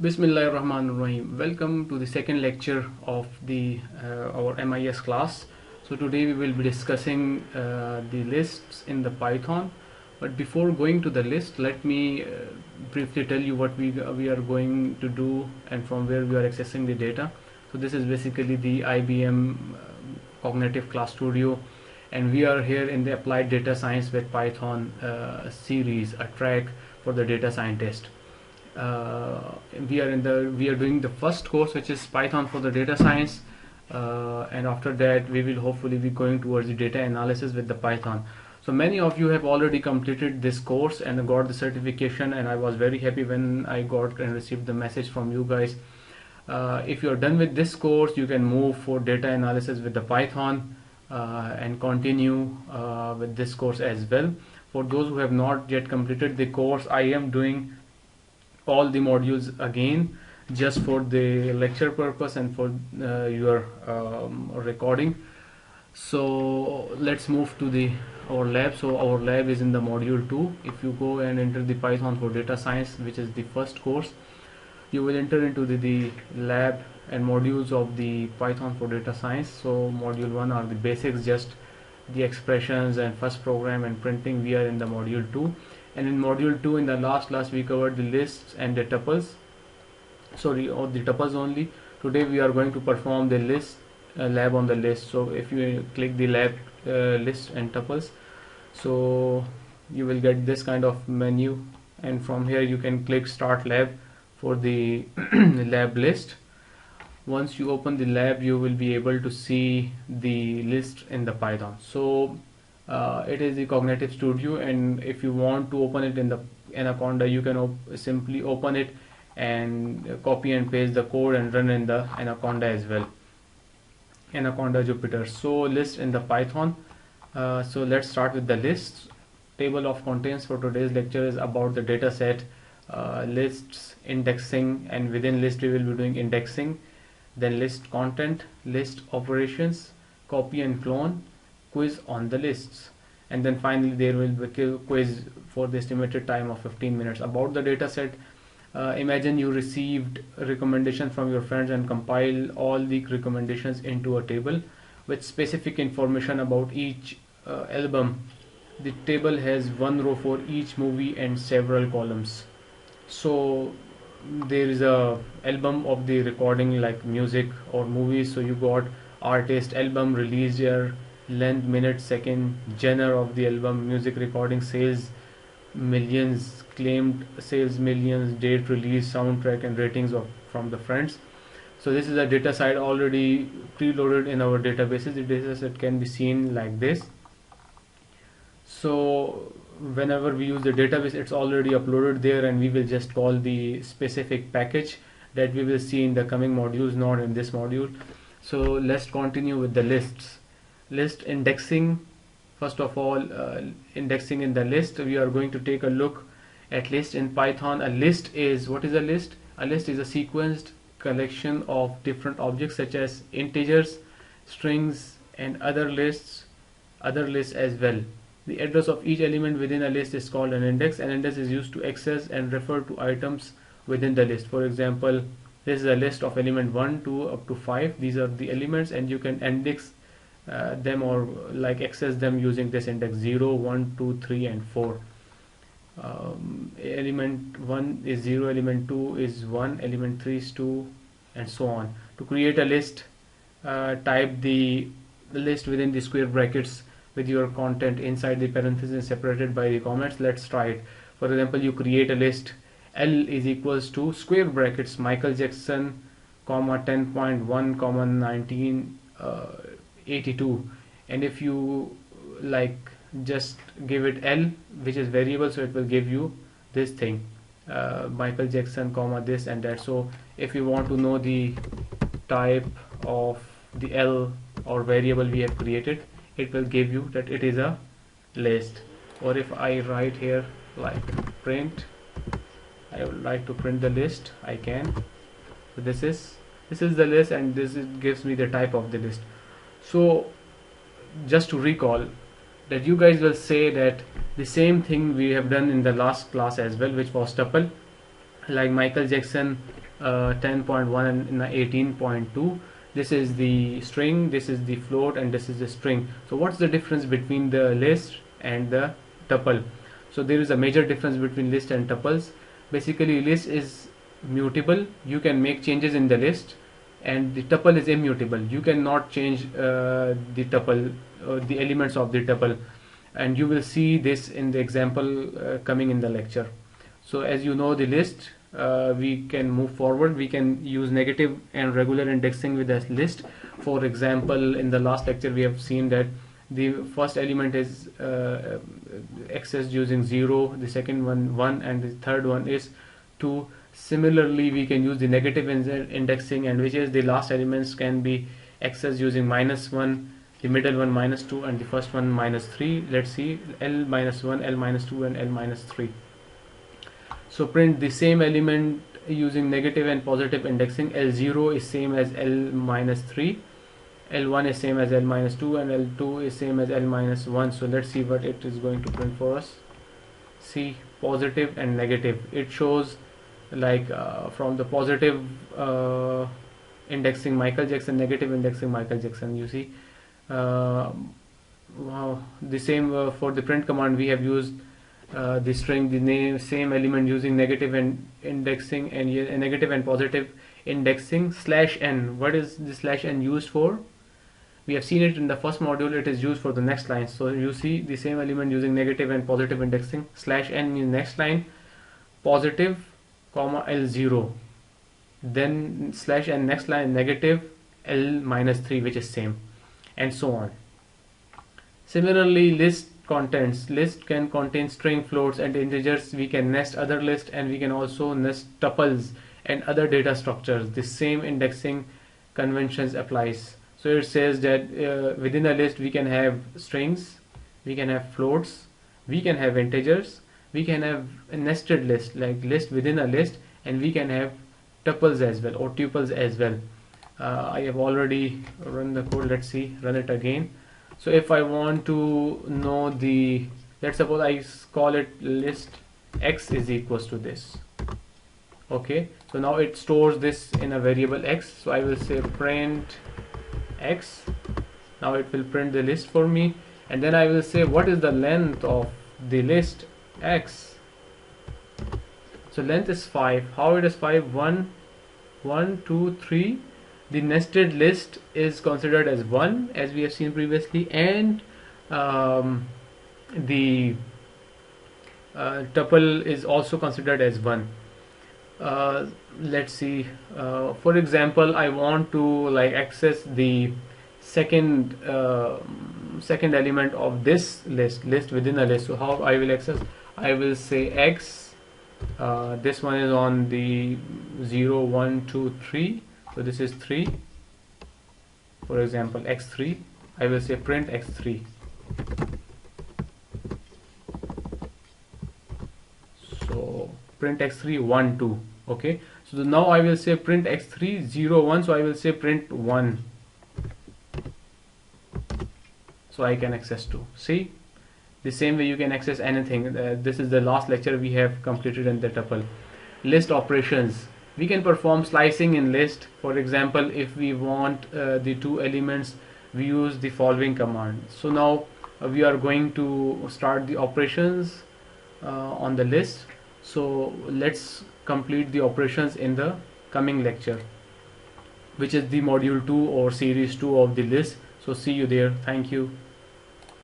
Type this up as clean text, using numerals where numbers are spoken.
Bismillahirrahmanirrahim. Welcome to the second lecture of our MIS class. So today we will be discussing the lists in the Python. But before going to the list, let me briefly tell you what we are going to do and from where we are accessing the data. So this is basically the IBM Cognitive Class Studio, and we are here in the Applied Data Science with Python series, a track for the data scientist. We are doing the first course, which is Python for the data science, and after that we will hopefully be going towards the data analysis with the Python. So many of you have already completed this course and got the certification, and I was very happy when I got and received the message from you guys. If you are done with this course, you can move for data analysis with the Python and continue with this course as well. For those who have not yet completed the course, I am doing all the modules again just for the lecture purpose and for your recording. So let's move to our lab. So our lab is in the module 2. If you go and enter the Python for data science, which is the first course, you will enter into the lab and modules of the Python for data science. So module 1 are the basics, just the expressions and first program and printing. We are in the module 2, and in module 2, in the last class, we covered the lists and the tuples, or the tuples only. Today we are going to perform the list lab on the list. So if you click the lab list and tuples, so you will get this kind of menu, and from here you can click start lab for the lab list. Once you open the lab, you will be able to see the list in the Python. So it is the Cognitive Studio, and if you want to open it in the Anaconda, you can simply open it and copy and paste the code and run in the Anaconda as well, Anaconda Jupyter. So list in the Python. So let's start with the lists. Table of contents for today's lecture is about the data set, lists, indexing, and within list we will be doing indexing, then list content, list operations, copy and clone, quiz on the lists, and then finally there will be a quiz for the estimated time of 15 minutes. About the data set, imagine you received a recommendation from your friends and compile all the recommendations into a table with specific information about each album. The table has one row for each movie and several columns. So there is a album of the recording like music or movies. So you got artist, album, release year, length, minute, second, genre of the album, music recording, sales millions, claimed sales millions, date, release, soundtrack, and ratings from the friends. So this is a data set already preloaded in our databases. The data set can be seen like this. So whenever we use the database, it's already uploaded there, and we will just call the specific package that we will see in the coming modules, not in this module. So let's continue with the lists. List indexing. First of all, indexing in the list, we are going to take a look at list in Python. A list is, what is a list? A list is a sequenced collection of different objects such as integers, strings, and other lists as well. The address of each element within a list is called an index. An index is used to access and refer to items within the list. For example, this is a list of element 1 to up to 5. These are the elements, and you can index them or like access them using this index 0, 1, 2, 3, and 4. Element 1 is 0, element 2 is 1, element 3 is 2, and so on. To create a list, type the list within the square brackets with your content inside the parentheses separated by the comments. Let's try it. For example, you create a list. L is equals to square brackets Michael Jackson, comma 10.1, comma 1982, and if you like just give it L, which is variable, so it will give you this thing, Michael Jackson, comma this and that. So if you want to know the type of the L or variable we have created, it will give you that it is a list. Or if I write here like print, I would like to print the list, I can. So this is the list, and gives me the type of the list. So just to recall that you guys will say that the same thing we have done in the last class as well, which was tuple, like Michael Jackson 10.1 and in the 18.2. This is the string, this is the float, and this is the string. So what's the difference between the list and the tuple? So there is a major difference between list and tuples. Basically, list is mutable, you can make changes in the list, and the tuple is immutable, you cannot change the tuple, the elements of the tuple, and you will see this in the example coming in the lecture. So as you know, the list, we can move forward, we can use negative and regular indexing with a list. For example, in the last lecture we have seen that the first element is accessed using 0, the second one 1, and the third one is 2. Similarly, we can use the negative indexing, and which is the last elements can be accessed using -1, the middle one -2, and the first one -3. Let's see, L-1, L-2, and L-3. So print the same element using negative and positive indexing. L0 is same as L-3, L1 is same as L-2, and L2 is same as L-1. So let's see what it is going to print for us. See, positive and negative. It shows like from the positive indexing Michael Jackson, negative indexing Michael Jackson. You see, wow. The same for the print command, we have used the string, the name, same element using negative and indexing and negative and positive indexing. /n. What is the /n used for? We have seen it in the first module. It is used for the next line. So you see the same element using negative and positive indexing. /n means next line, positive, comma L0, then /n next line, negative, L-3, which is same, and so on. Similarly, list contents. List can contain string, floats, and integers. We can nest other lists, and we can also nest tuples and other data structures. The same indexing conventions applies. So it says that within a list we can have strings, we can have floats, we can have integers, we can have a nested list, like list within a list, and we can have tuples as well, or tuples as well. I have already run the code. Let's see, run it again. So if I want to know the, let's suppose I call it list x is equals to this. Okay, so now it stores this in a variable x. So I will say print x. Now it will print the list for me, and then I will say what is the length of the list x. So length is 5. How it is 5? 1, 1, 2, 3. The nested list is considered as 1, as we have seen previously, and the tuple is also considered as 1. Let's see, for example, I want to like access the second element of this list within a list. So how I will access? I will say x, this one is on the 0, 1, 2, 3, so this is 3, for example x3. I will say print x3. So print x3 1, 2. Okay, so now I will say print x3 0, 1, so I will say print 1, so I can access 2. See, the same way you can access anything. This is the last lecture we have completed in the tuple. List operations. We can perform slicing in list. For example, if we want the two elements, we use the following command. So now we are going to start the operations on the list. So let's complete the operations in the coming lecture, which is the module 2 or series 2 of the list. So see you there. Thank you.